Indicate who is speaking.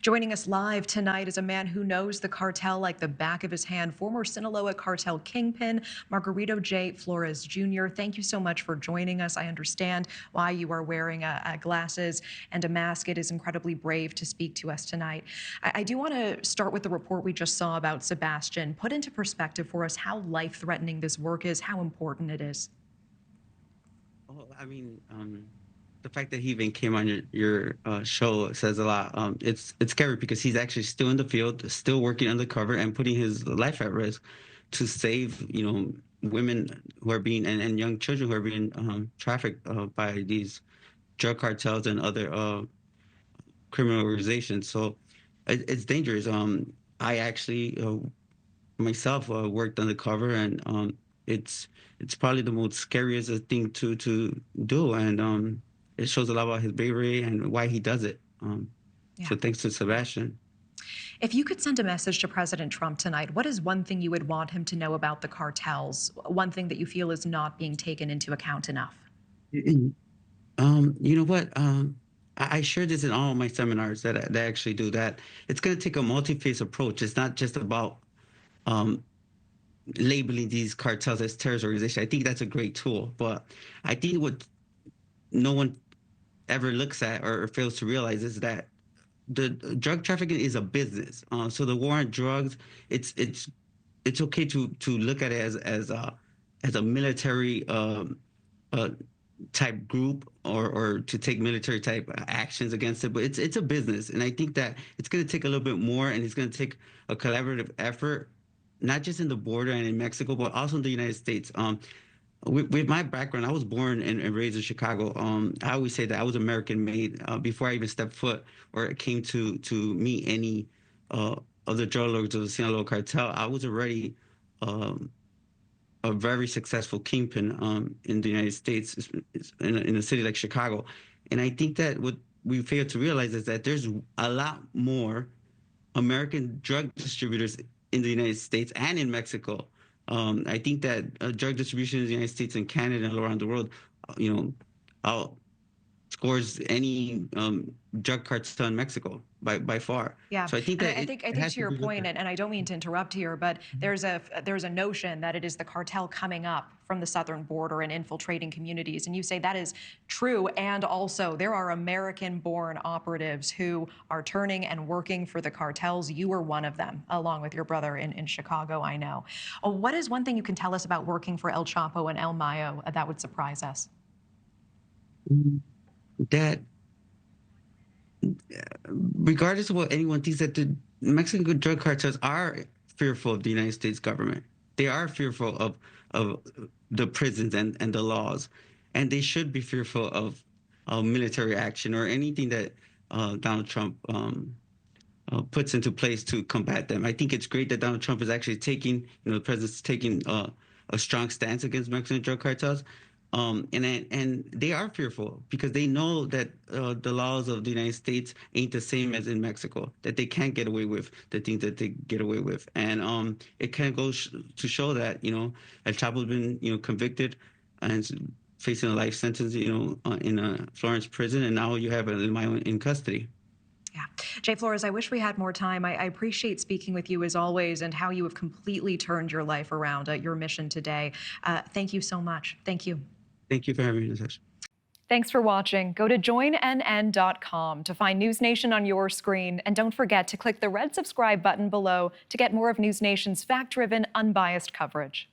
Speaker 1: Joining us live tonight is a man who knows the cartel like the back of his hand, former Sinaloa cartel kingpin, Margarito Flores Jr. Thank you so much for joining us. I understand why you are wearing glasses and a mask. It is incredibly brave to speak to us tonight. I do want to start with the report we just saw about Sebastian. Put into perspective for us how life-threatening this work is, how important it is.
Speaker 2: Oh, the fact that he even came on your show says a lot. It's scary because he's actually still in the field, still working undercover, and putting his life at risk to save, women who are being and young children who are being trafficked by these drug cartels and other criminal organizations. So it's dangerous. I actually myself worked undercover, and it's probably the most scariest thing to do, and it shows a lot about his bravery and why he does it.
Speaker 1: Yeah.
Speaker 2: So thanks to Sebastian.
Speaker 1: If you could send a message to President Trump tonight, what is one thing you would want him to know about the cartels? One thing that you feel is not being taken into account enough?
Speaker 2: You know what? I share this in all of my seminars that I actually do. That it's going to take a multi-phase approach. It's not just about um, labeling these cartels as terrorist organizations. I think that's a great tool, but I think what no one ever looks at or fails to realize is that the drug trafficking is a business. So the war on drugs, it's okay to look at it as a military uh, type group, or to take military type actions against it, but it's a business, and I think that it's going to take a little bit more, and it's going to take a collaborative effort, not just in the border and in Mexico, but also in the United States. With my background, I was born and raised in Chicago. I always say that I was American made before I even stepped foot or came to meet any uh, of the drug lords of the Sinaloa cartel. I was already um, a very successful kingpin in the United States, in a city like Chicago. And I think that what we fail to realize is that there's a lot more American drug distributors in the United States and in Mexico. I think that drug distribution in the United States and Canada and all around the world, you know, outscores any drug cartel in Mexico by far.
Speaker 1: Yeah,
Speaker 2: So I think
Speaker 1: and
Speaker 2: that
Speaker 1: I
Speaker 2: it
Speaker 1: think I think
Speaker 2: has
Speaker 1: to
Speaker 2: to
Speaker 1: your
Speaker 2: be looked
Speaker 1: point,
Speaker 2: at.
Speaker 1: and I don't mean to interrupt here, but there's a notion that it is the cartel coming up from the southern border and infiltrating communities, and you say that is true, and also there are American-born operatives who are turning and working for the cartels. You were one of them, along with your brother in Chicago, I know. What is one thing you can tell us about working for El Chapo and El Mayo that would surprise us?
Speaker 2: Mm, That regardless of what anyone thinks, that the Mexican drug cartels are fearful of the United States government. They are fearful of the prisons and the laws, and they should be fearful of military action or anything that Donald Trump puts into place to combat them. I think it's great that Donald Trump is actually taking, the president's taking a strong stance against Mexican drug cartels. And they are fearful because they know that the laws of the United States ain't the same as in Mexico, that they can't get away with the things that they get away with. And it kind of goes to show that, El Chapo's been, convicted and facing a life sentence, in a Florence prison. And now you have El Mayo in custody.
Speaker 1: Yeah. Jay Flores, I wish we had more time. I appreciate speaking with you as always and how you have completely turned your life around, your mission today. Thank you so much. Thank you.
Speaker 2: Thank you for having me, Natasha.
Speaker 1: Thanks for watching. Go to joinnn.com to find News Nation on your screen. And don't forget to click the red subscribe button below to get more of News Nation's fact-driven, unbiased coverage.